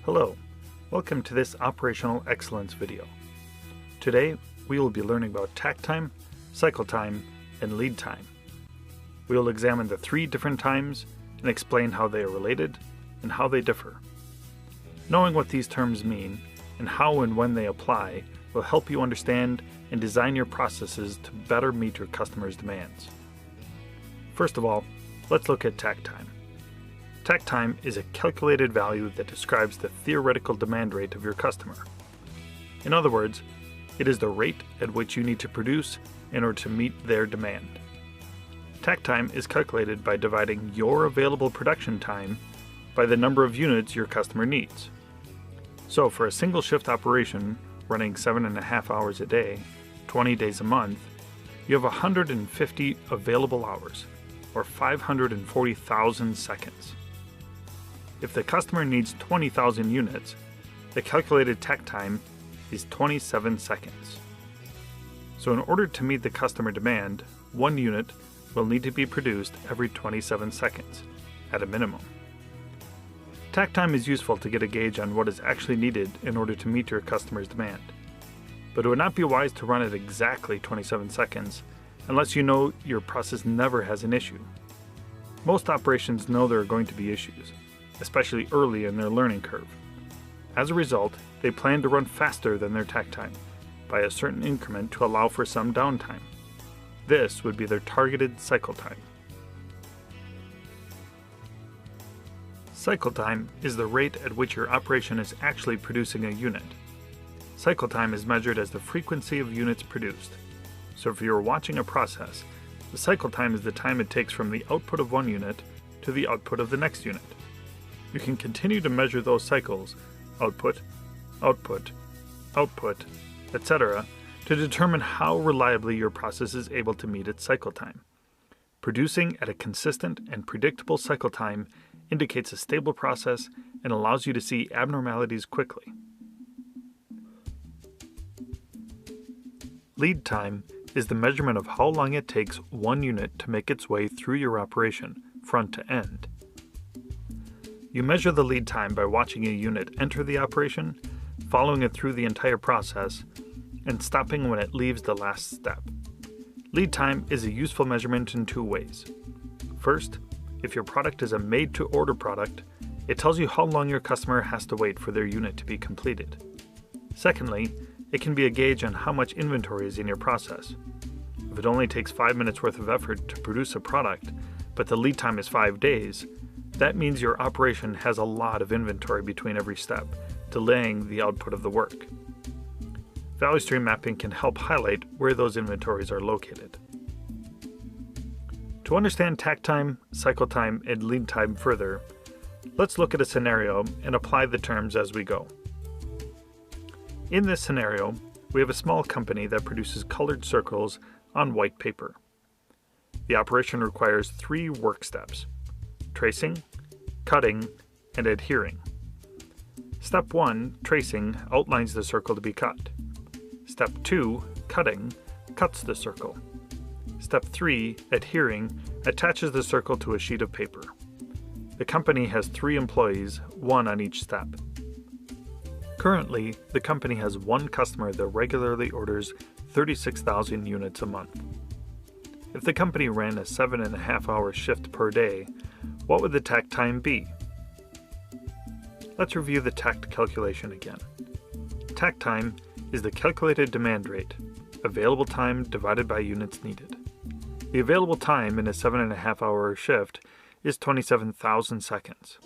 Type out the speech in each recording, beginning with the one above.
Hello, welcome to this Operational Excellence video. Today we will be learning about takt time, cycle time, and lead time. We will examine the three different times and explain how they are related and how they differ. Knowing what these terms mean and how and when they apply will help you understand and design your processes to better meet your customers' demands. First of all, let's look at takt time. Takt time is a calculated value that describes the theoretical demand rate of your customer. In other words, it is the rate at which you need to produce in order to meet their demand. Takt time is calculated by dividing your available production time by the number of units your customer needs. So for a single shift operation running 7.5 hours a day, 20 days a month, you have 150 available hours, or 540,000 seconds. If the customer needs 20,000 units, the calculated takt time is 27 seconds. So in order to meet the customer demand, one unit will need to be produced every 27 seconds, at a minimum. Takt time is useful to get a gauge on what is actually needed in order to meet your customer's demand. But it would not be wise to run it exactly 27 seconds unless you know your process never has an issue. Most operations know there are going to be issues, especially early in their learning curve. As a result, they plan to run faster than their takt time by a certain increment to allow for some downtime. This would be their targeted cycle time. Cycle time is the rate at which your operation is actually producing a unit. Cycle time is measured as the frequency of units produced. So if you're watching a process, the cycle time is the time it takes from the output of one unit to the output of the next unit. You can continue to measure those cycles, output, output, output, etc., to determine how reliably your process is able to meet its cycle time. Producing at a consistent and predictable cycle time indicates a stable process and allows you to see abnormalities quickly. Lead time is the measurement of how long it takes one unit to make its way through your operation, front to end. You measure the lead time by watching a unit enter the operation, following it through the entire process, and stopping when it leaves the last step. Lead time is a useful measurement in two ways. First, if your product is a made-to-order product, it tells you how long your customer has to wait for their unit to be completed. Secondly, it can be a gauge on how much inventory is in your process. If it only takes 5 minutes worth of effort to produce a product, but the lead time is 5 days, that means your operation has a lot of inventory between every step, delaying the output of the work. Value stream mapping can help highlight where those inventories are located. To understand takt time, cycle time, and lead time further, let's look at a scenario and apply the terms as we go. In this scenario, we have a small company that produces colored circles on white paper. The operation requires 3 work steps: tracing, cutting, and adhering. Step 1, tracing, outlines the circle to be cut. Step 2, cutting, cuts the circle. Step 3, adhering, attaches the circle to a sheet of paper. The company has 3 employees, 1 on each step. Currently, the company has 1 customer that regularly orders 36,000 units a month. If the company ran a 7.5-hour shift per day, what would the takt time be? Let's review the takt calculation again. Takt time is the calculated demand rate, available time divided by units needed. The available time in a 7.5-hour shift is 27,000 seconds.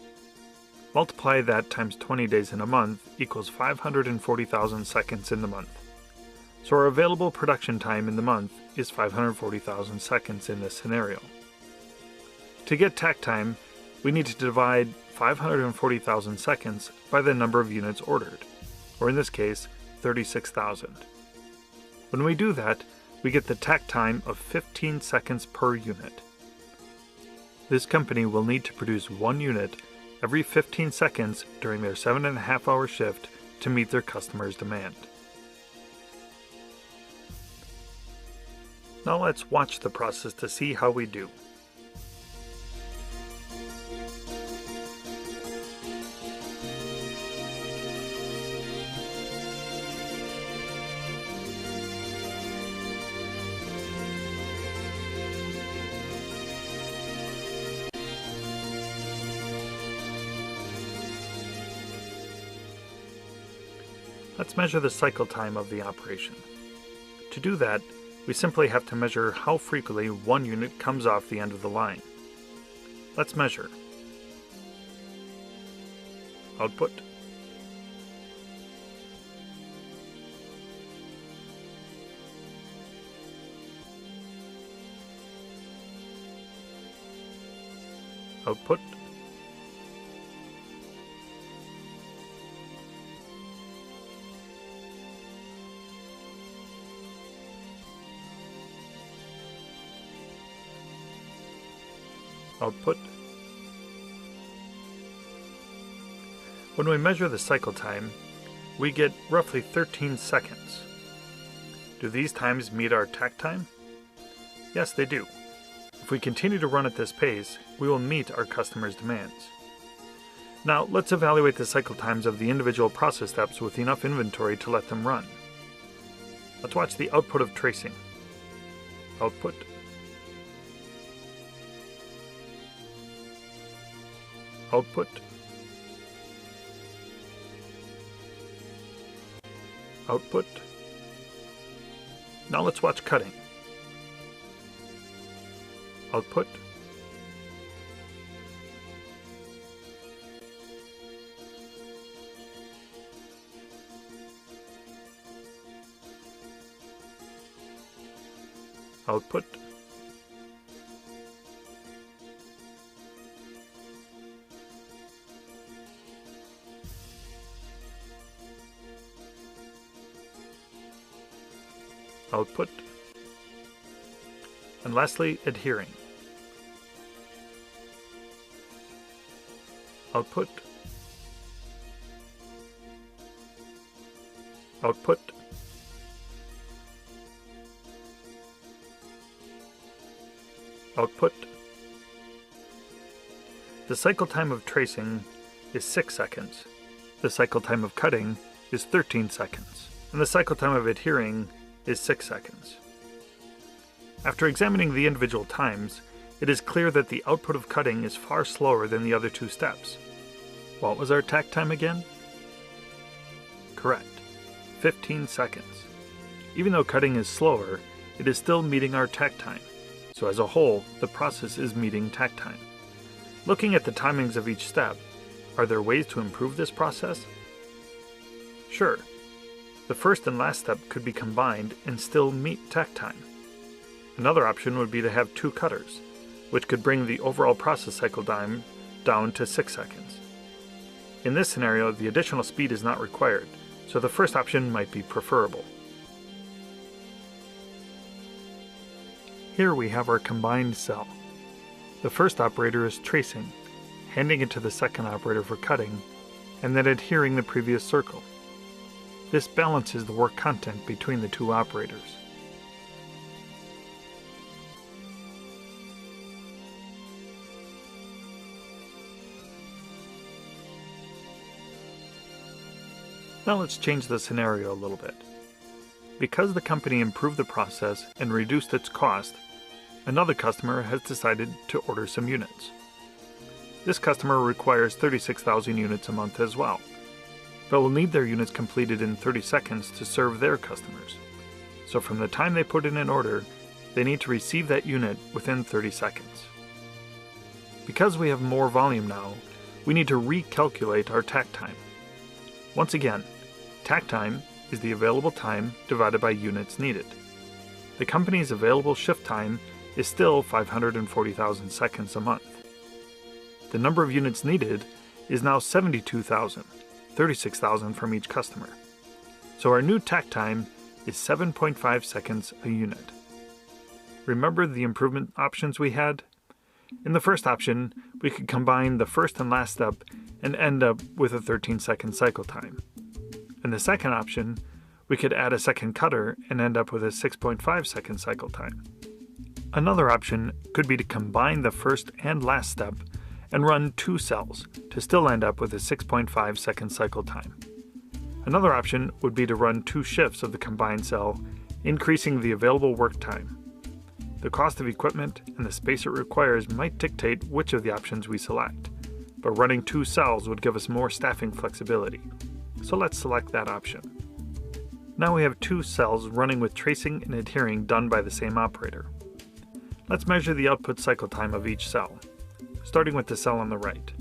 Multiply that times 20 days in a month equals 540,000 seconds in the month. So our available production time in the month is 540,000 seconds in this scenario. To get takt time, we need to divide 540,000 seconds by the number of units ordered, or in this case, 36,000. When we do that, we get the takt time of 15 seconds per unit. This company will need to produce 1 unit every 15 seconds during their 7.5-hour shift to meet their customers' demand. Now let's watch the process to see how we do. Let's measure the cycle time of the operation. To do that, we simply have to measure how frequently one unit comes off the end of the line. Let's measure. Output. Output. Output. When we measure the cycle time, we get roughly 13 seconds. Do these times meet our takt time? Yes, they do. If we continue to run at this pace, we will meet our customers' demands. Now, let's evaluate the cycle times of the individual process steps with enough inventory to let them run. Let's watch the output of tracing. Output. Output. Output. Now let's watch cutting. Output. Output. Output. And lastly, adhering. Output. Output. Output. The cycle time of tracing is 6 seconds. The cycle time of cutting is 13 seconds. And the cycle time of adhering is 6 seconds. After examining the individual times, it is clear that the output of cutting is far slower than the other two steps. What was our takt time again? Correct, 15 seconds. Even though cutting is slower, it is still meeting our takt time. So as a whole, the process is meeting takt time. Looking at the timings of each step, are there ways to improve this process? Sure. The first and last step could be combined and still meet takt time. Another option would be to have 2 cutters, which could bring the overall process cycle time down to 6 seconds. In this scenario, the additional speed is not required, so the first option might be preferable. Here we have our combined cell. The first operator is tracing, handing it to the second operator for cutting, and then adhering the previous circle. This balances the work content between the two operators. Now let's change the scenario a little bit. Because the company improved the process and reduced its cost, another customer has decided to order some units. This customer requires 36,000 units a month as well, but will need their units completed in 30 seconds to serve their customers. So from the time they put in an order, they need to receive that unit within 30 seconds. Because we have more volume now, we need to recalculate our takt time. Once again, takt time is the available time divided by units needed. The company's available shift time is still 540,000 seconds a month. The number of units needed is now 72,000, 36,000 from each customer. So our new takt time is 7.5 seconds a unit. Remember the improvement options we had? In the first option, we could combine the first and last step and end up with a 13-second cycle time. In the second option, we could add a second cutter and end up with a 6.5-second cycle time. Another option could be to combine the first and last step and run 2 cells to still end up with a 6.5-second cycle time. Another option would be to run 2 shifts of the combined cell, increasing the available work time. The cost of equipment and the space it requires might dictate which of the options we select, but running 2 cells would give us more staffing flexibility. So let's select that option. Now we have two cells running with tracing and adhering done by the same operator. Let's measure the output cycle time of each cell, starting with the cell on the right.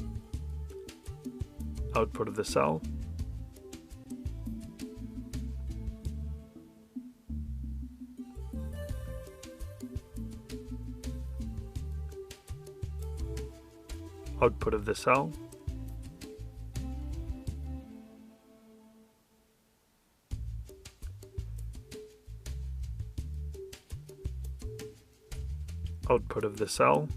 Output of the cell, output of the cell, output of the cell.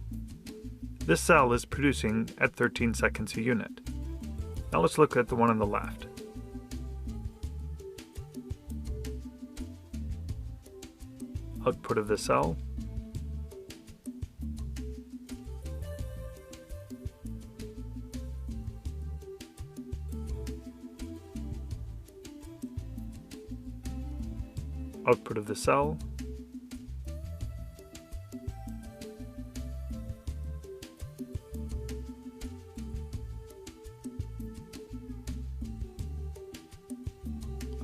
This cell is producing at 13 seconds a unit. Now let's look at the one on the left. Output of the cell, output of the cell,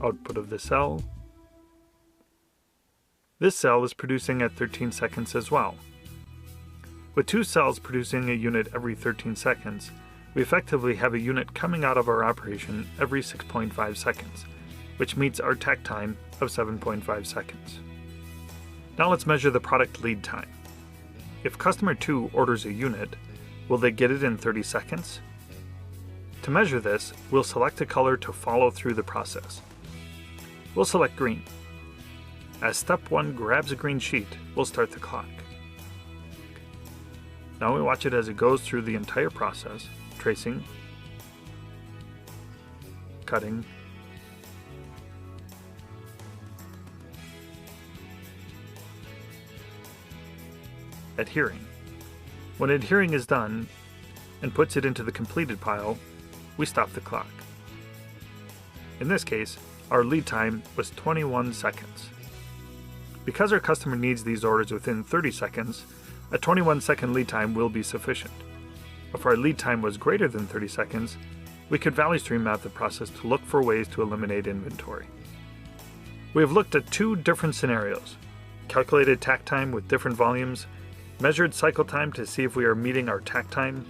output of the cell. This cell is producing at 13 seconds as well. With two cells producing a unit every 13 seconds, we effectively have a unit coming out of our operation every 6.5 seconds, which meets our takt time of 7.5 seconds. Now let's measure the product lead time. If customer 2 orders a unit, will they get it in 30 seconds? To measure this, we'll select a color to follow through the process. We'll select green. As step 1 grabs a green sheet, we'll start the clock. Now we watch it as it goes through the entire process, tracing, cutting, adhering. When adhering is done and puts it into the completed pile, we stop the clock. In this case, our lead time was 21 seconds. Because our customer needs these orders within 30 seconds, a 21-second lead time will be sufficient. If our lead time was greater than 30 seconds, we could value stream map the process to look for ways to eliminate inventory. We have looked at two different scenarios: calculated takt time with different volumes, measured cycle time to see if we are meeting our takt time,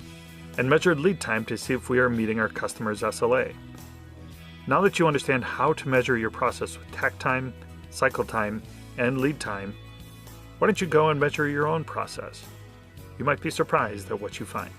and measured lead time to see if we are meeting our customer's SLA. Now that you understand how to measure your process with takt time, cycle time, and lead time, why don't you go and measure your own process? You might be surprised at what you find.